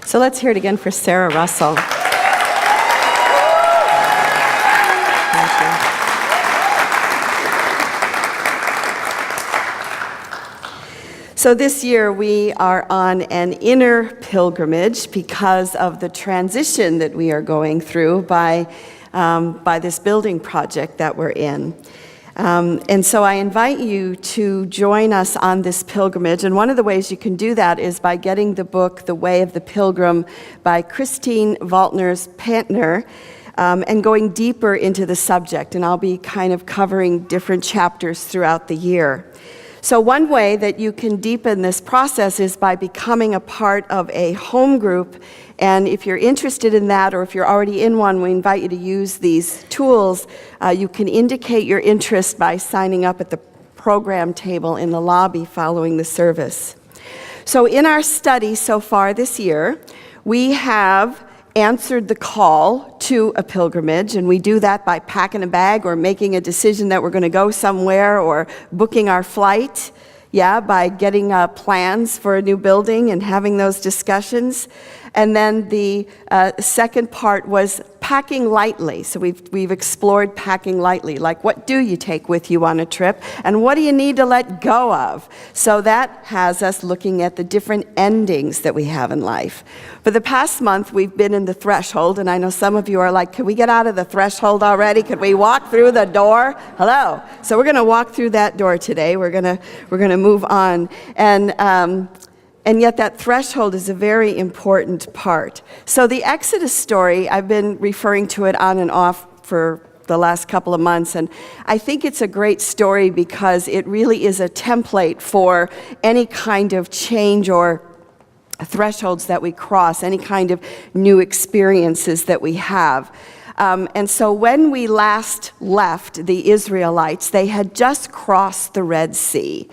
So let's hear it again for Sarah Russell. Thank you. So this year we are on an inner pilgrimage because of the transition that we are going through by this building project that we're in. And so I invite you to join us on this pilgrimage. And one of the ways you can do that is by getting the book, The Way of the Pilgrim, by Christine Walters-Pantner, and going deeper into the subject. And I'll be kind of covering different chapters throughout the year. So one way that you can deepen this process is by becoming a part of a home group. And if you're interested in that, or if you're already in one, we invite you to use these tools. You can indicate your interest by signing up at the program table in the lobby following the service. So in our study so far this year, we have answered the call to a pilgrimage, and we do that by packing a bag or making a decision that we're going to go somewhere or booking our flight, by getting plans for a new building and having those discussions. And then the second part was packing lightly. So we've explored packing lightly, like what do you take with you on a trip, and what do you need to let go of? So that has us looking at the different endings that we have in life. For the past month, we've been in the threshold, and I know some of you are like, can we get out of the threshold already? Could we walk through the door? Hello. So we're going to walk through that door today. We're going to move on. And yet that threshold is a very important part. So the Exodus story, I've been referring to it on and off for the last couple of months, and I think it's a great story because it really is a template for any kind of change or thresholds that we cross, any kind of new experiences that we have. And so when we last left the Israelites, they had just crossed the Red Sea.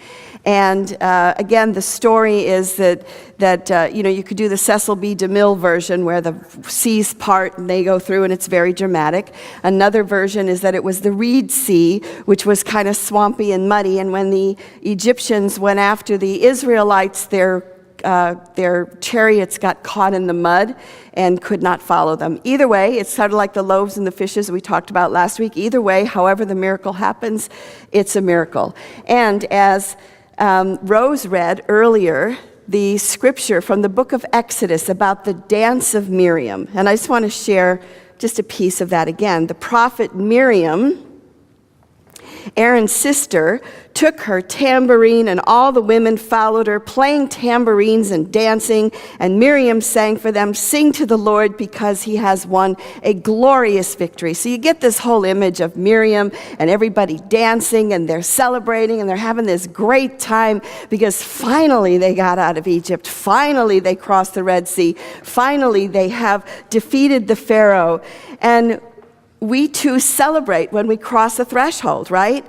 And again, the story is that you could do the Cecil B. DeMille version where the seas part and they go through and it's very dramatic. Another version is that it was the Reed Sea, which was kind of swampy and muddy. And when the Egyptians went after the Israelites, their chariots got caught in the mud and could not follow them. Either way, it's sort of like the loaves and the fishes we talked about last week. Either way, however the miracle happens, it's a miracle. And as Rose read earlier, the scripture from the book of Exodus about the dance of Miriam. And I just want to share just a piece of that again. The prophet Miriam, Aaron's sister, took her tambourine, and all the women followed her, playing tambourines and dancing. And Miriam sang for them, "Sing to the Lord, because he has won a glorious victory." So you get this whole image of Miriam and everybody dancing, and they're celebrating, and they're having this great time because finally they got out of Egypt. Finally they crossed the Red Sea. Finally they have defeated the Pharaoh. And we too celebrate when we cross the threshold, right?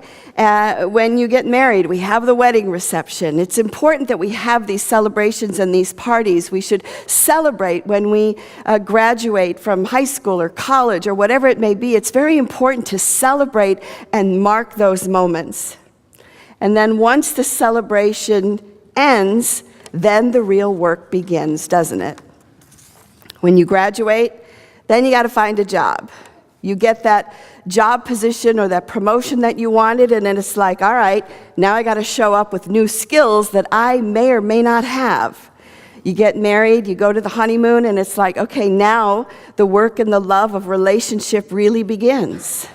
When you get married, we have the wedding reception. It's important that we have these celebrations and these parties. We should celebrate when we graduate from high school or college or whatever it may be. It's very important to celebrate and mark those moments. And then once the celebration ends, then the real work begins, doesn't it? When you graduate, then you got to find a job. You get that job position or that promotion that you wanted, and then it's like, all right, now I got to show up with new skills that I may or may not have. You get married, you go to the honeymoon, and it's like, okay, now the work and the love of relationship really begins.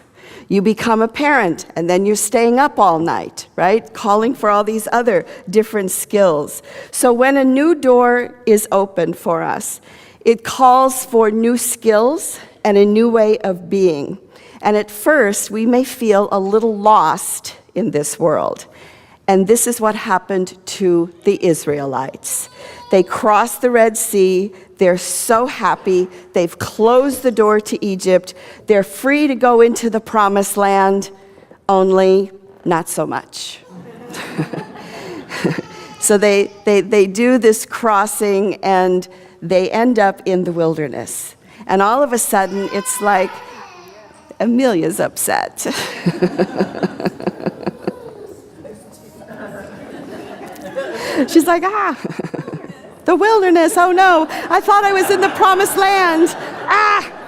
You become a parent, and then you're staying up all night, right? Calling for all these other different skills. So when a new door is opened for us, it calls for new skills and a new way of being. And at first, we may feel a little lost in this world. And this is what happened to the Israelites. They crossed the Red Sea. They're so happy. They've closed the door to Egypt. They're free to go into the promised land, only not so much. So they do this crossing, and they end up in the wilderness. And all of a sudden, it's like Amelia's upset. She's like, The wilderness, oh no, I thought I was in the promised land. Ah!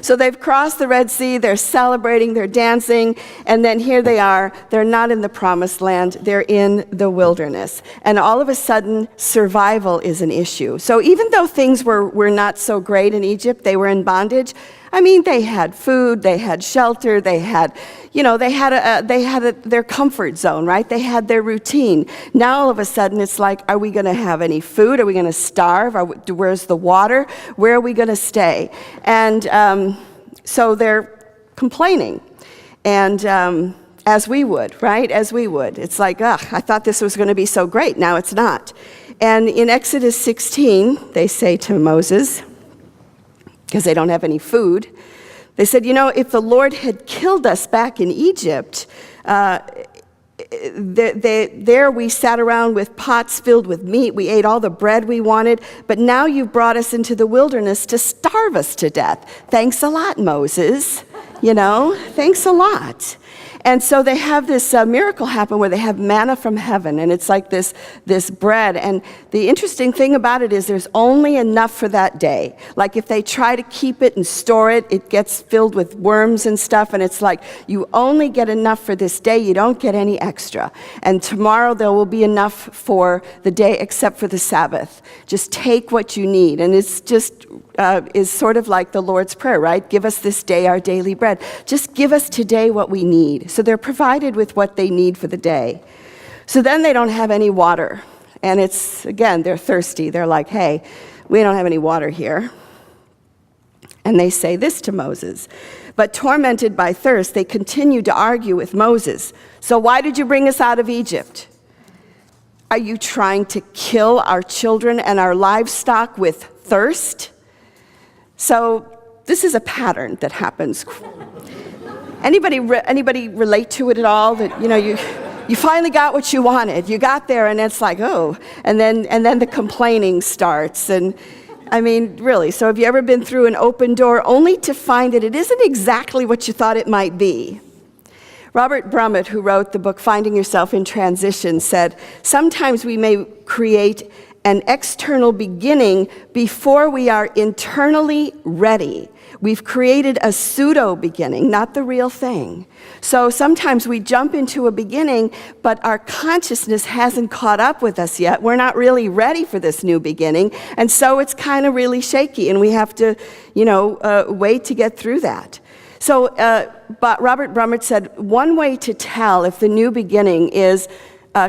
So they've crossed the Red Sea, they're celebrating, they're dancing, and then here they are. They're not in the promised land, they're in the wilderness. And all of a sudden, survival is an issue. So even though things were not so great in Egypt, they were in bondage. I mean, they had food, they had shelter, they had their comfort zone, right? They had their routine. Now all of a sudden it's like, are we going to have any food? Are we going to starve? Where's the water? Where are we going to stay? And so they're complaining. And as we would, right? As we would. It's like, I thought this was going to be so great. Now it's not. And in Exodus 16, they say to Moses, because they don't have any food, they said, if the Lord had killed us back in Egypt, there we sat around with pots filled with meat. We ate all the bread we wanted, but now you've brought us into the wilderness to starve us to death. Thanks a lot, Moses. Thanks a lot. And so they have this miracle happen where they have manna from heaven, and it's like this bread. And the interesting thing about it is there's only enough for that day. Like if they try to keep it and store it, it gets filled with worms and stuff, and it's like you only get enough for this day, you don't get any extra. And tomorrow there will be enough for the day except for the Sabbath. Just take what you need. And it's just is sort of like the Lord's Prayer, right? Give us this day our daily bread. Just give us today what we need. So they're provided with what they need for the day. So then they don't have any water. And it's, again, they're thirsty. They're like, hey, we don't have any water here. And they say this to Moses. But tormented by thirst, they continued to argue with Moses. So why did you bring us out of Egypt? Are you trying to kill our children and our livestock with thirst? So this is a pattern that happens. Anybody relate to it at all? That you finally got what you wanted. You got there, and it's like, oh, and then the complaining starts. And I mean, really. So have you ever been through an open door only to find that it isn't exactly what you thought it might be? Robert Brummett, who wrote the book Finding Yourself in Transition, said, sometimes we may create an external beginning before we are internally ready. We've created a pseudo beginning, not the real thing. So sometimes we jump into a beginning, but our consciousness hasn't caught up with us yet. We're not really ready for this new beginning, and so it's kind of really shaky, and we have to, wait to get through that. So, but Robert Brummett said, one way to tell if the new beginning is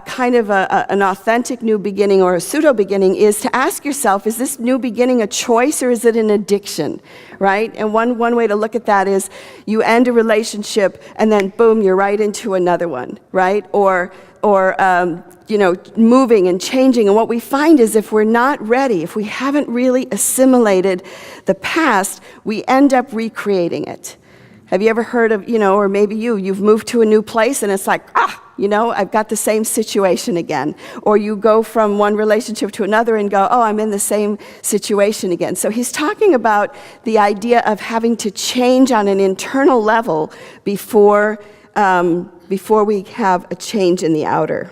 kind of an authentic new beginning or a pseudo beginning is to ask yourself, is this new beginning a choice or is it an addiction, right? And one way to look at that is you end a relationship and then boom, you're right into another one, right? Or moving and changing. And what we find is if we're not ready, if we haven't really assimilated the past, we end up recreating it. Have you ever heard of, or maybe you've moved to a new place and it's like, I've got the same situation again. Or you go from one relationship to another and go, I'm in the same situation again. So he's talking about the idea of having to change on an internal level before we have a change in the outer.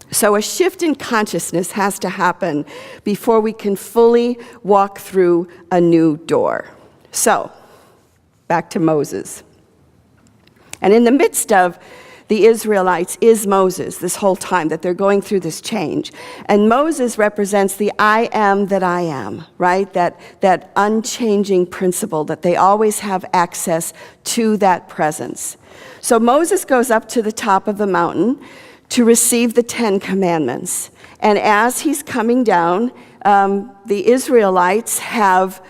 So a shift in consciousness has to happen before we can fully walk through a new door. So, back to Moses. And in the midst of the Israelites is Moses this whole time that they're going through this change. And Moses represents the I am that I am, right? That unchanging principle that they always have access to that presence. So Moses goes up to the top of the mountain to receive the 10 commandments. And as he's coming down, the Israelites have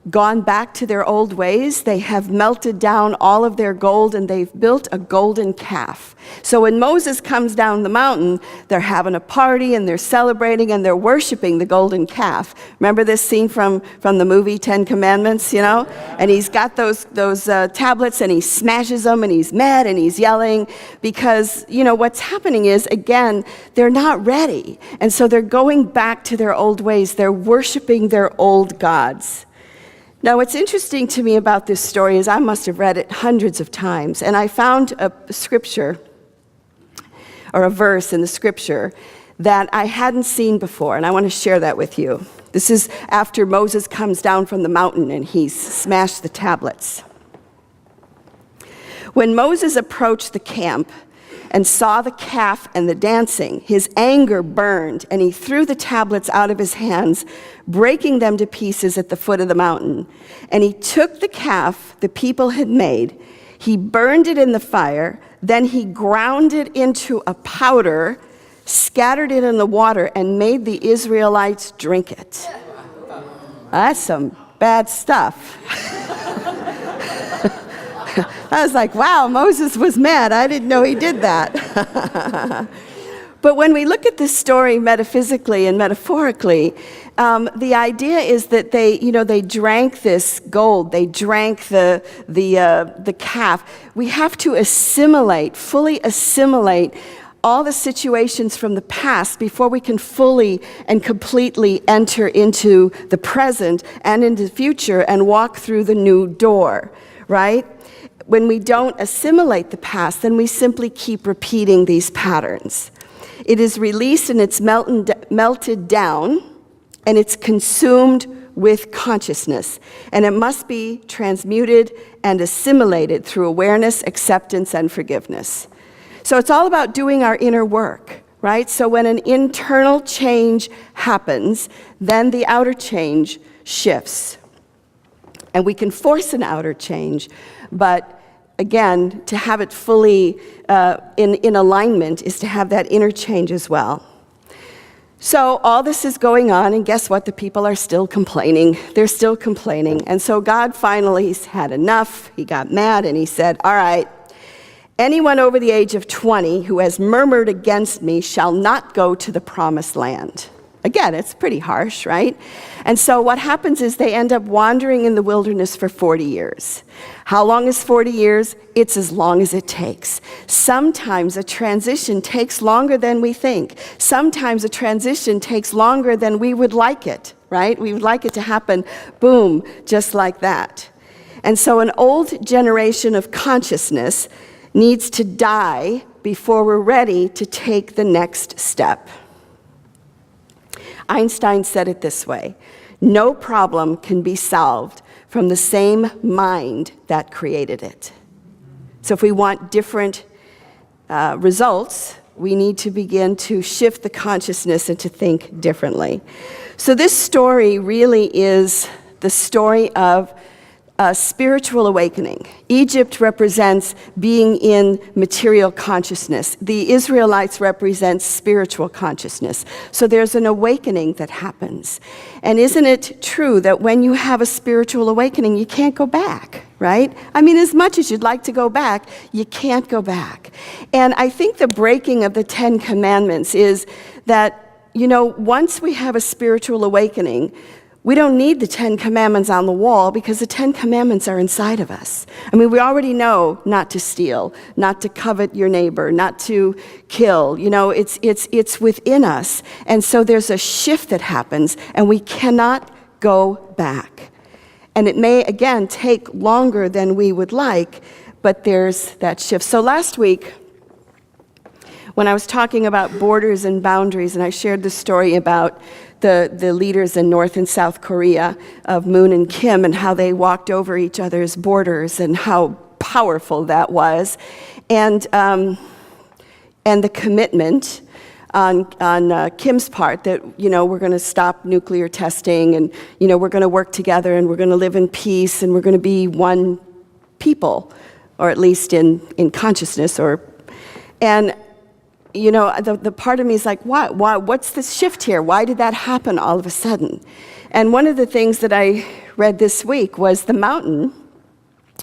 gone back to their old ways. They have melted down all of their gold and they've built a golden calf. So when Moses comes down the mountain, they're having a party and they're celebrating and they're worshiping the golden calf. Remember this scene from the movie 10 Commandments, And he's got those tablets and he smashes them and he's mad and he's yelling because, what's happening is, again, they're not ready. And so they're going back to their old ways. They're worshiping their old gods. Now, what's interesting to me about this story is I must have read it hundreds of times, and I found a scripture or a verse in the scripture that I hadn't seen before, and I want to share that with you. This is after Moses comes down from the mountain and he's smashed the tablets. When Moses approached the camp and saw the calf and the dancing, his anger burned, and he threw the tablets out of his hands, breaking them to pieces at the foot of the mountain. And he took the calf the people had made, he burned it in the fire, then he ground it into a powder, scattered it in the water, and made the Israelites drink it. That's some bad stuff. I was like, wow, Moses was mad. I didn't know he did that. But when we look at this story metaphysically and metaphorically, the idea is that they drank this gold, they drank the calf. We have to fully assimilate all the situations from the past before we can fully and completely enter into the present and into the future and walk through the new door, right? When we don't assimilate the past, then we simply keep repeating these patterns. It is released and it's melted down, and it's consumed with consciousness. And it must be transmuted and assimilated through awareness, acceptance, and forgiveness. So it's all about doing our inner work, right? So when an internal change happens, then the outer change shifts. And we can force an outer change, but again, to have it fully in alignment is to have that inner change as well. So all this is going on, and guess what? The people are still complaining. They're still complaining. And so God finally had enough. He got mad and he said, all right, anyone over the age of 20 who has murmured against me shall not go to the promised land. Again, it's pretty harsh, right? And so what happens is they end up wandering in the wilderness for 40 years. How long is 40 years? It's as long as it takes. Sometimes a transition takes longer than we think. Sometimes a transition takes longer than we would like it, right? We would like it to happen, boom, just like that. And so an old generation of consciousness needs to die before we're ready to take the next step. Einstein said it this way: no problem can be solved from the same mind that created it. So if we want different results, we need to begin to shift the consciousness and to think differently. So this story really is the story of spiritual awakening. Egypt represents being in material consciousness. The Israelites represent spiritual consciousness. So there's an awakening that happens. And isn't it true that when you have a spiritual awakening, you can't go back, right? I mean, as much as you'd like to go back, you can't go back. And I think the breaking of the 10 Commandments is that, once we have a spiritual awakening, we don't need the 10 Commandments on the wall because the 10 Commandments are inside of us. I mean, we already know not to steal, not to covet your neighbor, not to kill. It's within us. And so there's a shift that happens, and we cannot go back. And it may, again, take longer than we would like, but there's that shift. So last week, when I was talking about borders and boundaries, and I shared the story about the leaders in North and South Korea of Moon and Kim and how they walked over each other's borders and how powerful that was, and the commitment on Kim's part that we're going to stop nuclear testing, and we're going to work together, and we're going to live in peace, and we're going to be one people, or at least in consciousness, and. The part of me is like, what's this shift here? Why did that happen all of a sudden? And one of the things that I read this week was the mountain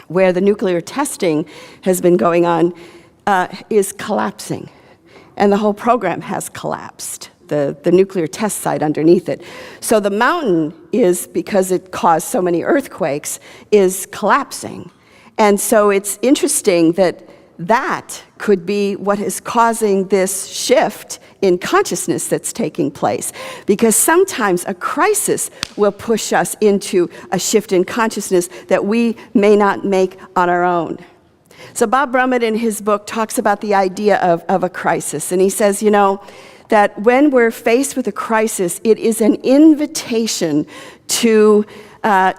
where the nuclear testing has been going on is collapsing. And the whole program has collapsed, the nuclear test site underneath it. So the mountain is, because it caused so many earthquakes, is collapsing. And so it's interesting that could be what is causing this shift in consciousness that's taking place. Because sometimes a crisis will push us into a shift in consciousness that we may not make on our own. So Bob Brummett in his book talks about the idea of a crisis. And he says, that when we're faced with a crisis, it is an invitation to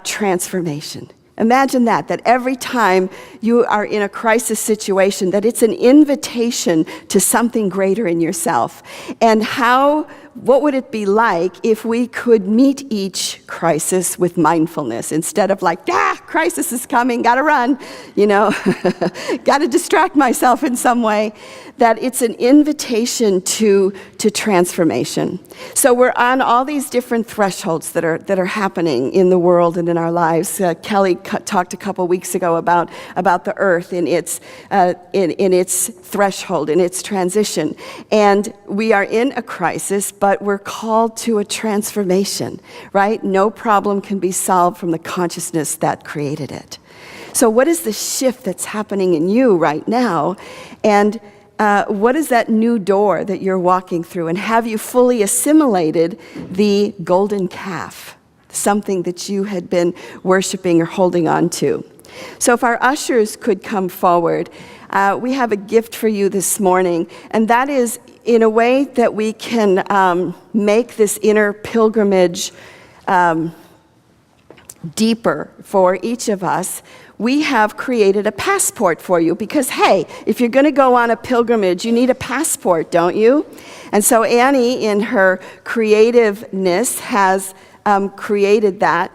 transformation. Imagine that every time you are in a crisis situation, that it's an invitation to something greater in yourself. And what would it be like if we could meet each crisis with mindfulness instead of like, crisis is coming, gotta run, gotta distract myself in some way. That it's an invitation to transformation. So we're on all these different thresholds that are happening in the world and in our lives. Kelly talked a couple weeks ago about the earth in its threshold, in its transition. And we are in a crisis, but we're called to a transformation, right? No problem can be solved from the consciousness that created it. So what is the shift that's happening in you right now? And what is that new door that you're walking through? And have you fully assimilated the golden calf, something that you had been worshiping or holding on to? So if our ushers could come forward, we have a gift for you this morning, and that is in a way that we can make this inner pilgrimage deeper for each of us. We have created a passport for you because, hey, if you're going to go on a pilgrimage, you need a passport, don't you? And so Annie, in her creativeness, has created that.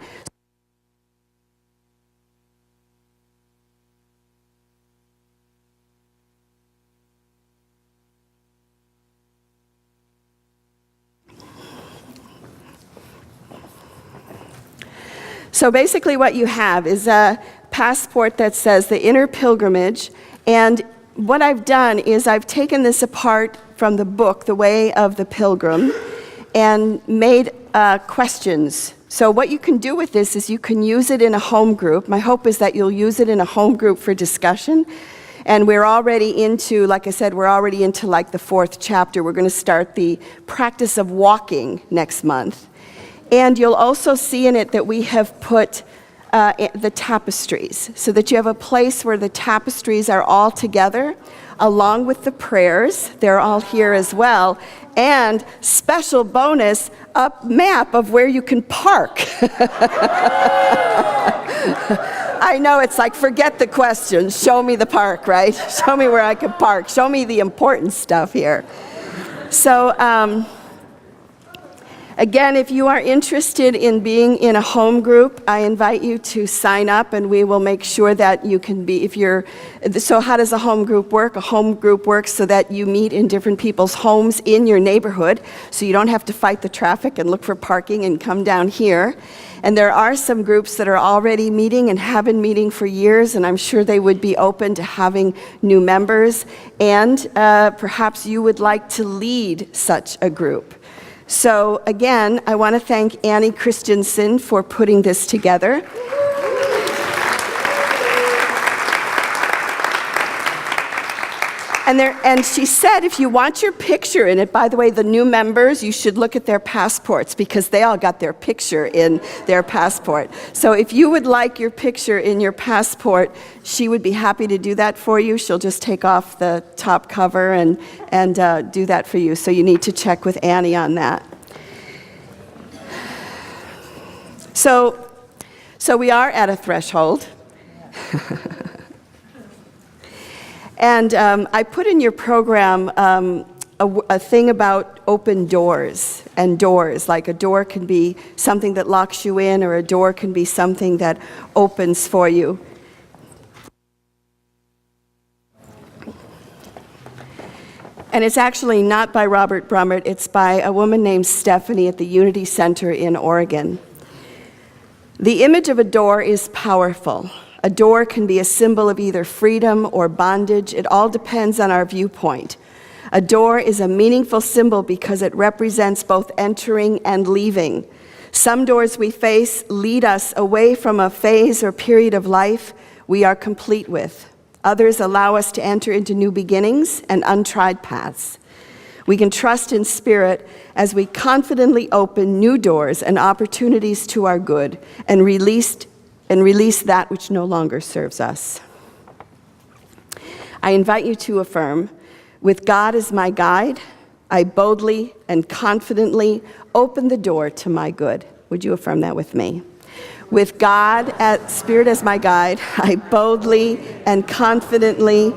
So basically what you have is a passport that says the inner pilgrimage, and what I've done is I've taken this apart from the book, The Way of the Pilgrim, and made questions. So what you can do with this is you can use it in a home group. My hope is that you'll use it in a home group for discussion. And we're already into, like I said, the 4th chapter. We're going to start the practice of walking next month. And you'll also see in it that we have put the tapestries, so that you have a place where the tapestries are all together, along with the prayers. They're all here as well. And special bonus, a map of where you can park. I know, it's like, forget the questions. Show me the park, right? Show me where I can park. Show me the important stuff here. So, again, if you are interested in being in a home group, I invite you to sign up, and we will make sure that you can be, so how does a home group work? A home group works so that you meet in different people's homes in your neighborhood, so you don't have to fight the traffic and look for parking and come down here. And there are some groups that are already meeting and have been meeting for years, and I'm sure they would be open to having new members, and perhaps you would like to lead such a group. So again, I want to thank Annie Christensen for putting this together. And she said, if you want your picture in it, by the way, the new members, you should look at their passports because they all got their picture in their passport. So if you would like your picture in your passport, she would be happy to do that for you. She'll just take off the top cover and do that for you. So you need to check with Annie on that. So we are at a threshold. And I put in your program a thing about open doors and doors. Like a door can be something that locks you in, or a door can be something that opens for you. And it's actually not by Robert Brummett, it's by a woman named Stephanie at the Unity Center in Oregon. The image of a door is powerful. A door can be a symbol of either freedom or bondage. It all depends on our viewpoint. A door is a meaningful symbol because it represents both entering and leaving. Some doors we face lead us away from a phase or period of life we are complete with. Others allow us to enter into new beginnings and untried paths. We can trust in spirit as we confidently open new doors and opportunities to our good and release that which no longer serves us. I invite you to affirm, with God as my guide, I boldly and confidently open the door to my good. Would you affirm that with me? With God, Spirit as my guide, I boldly and confidently,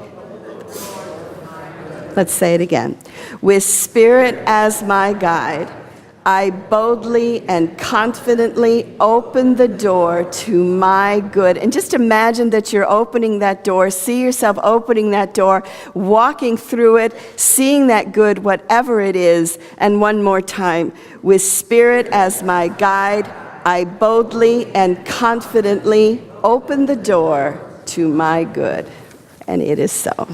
let's say it again. With Spirit as my guide, I boldly and confidently open the door to my good. And just imagine that you're opening that door. See yourself opening that door, walking through it, seeing that good, whatever it is. And one more time, with Spirit as my guide, I boldly and confidently open the door to my good. And it is so.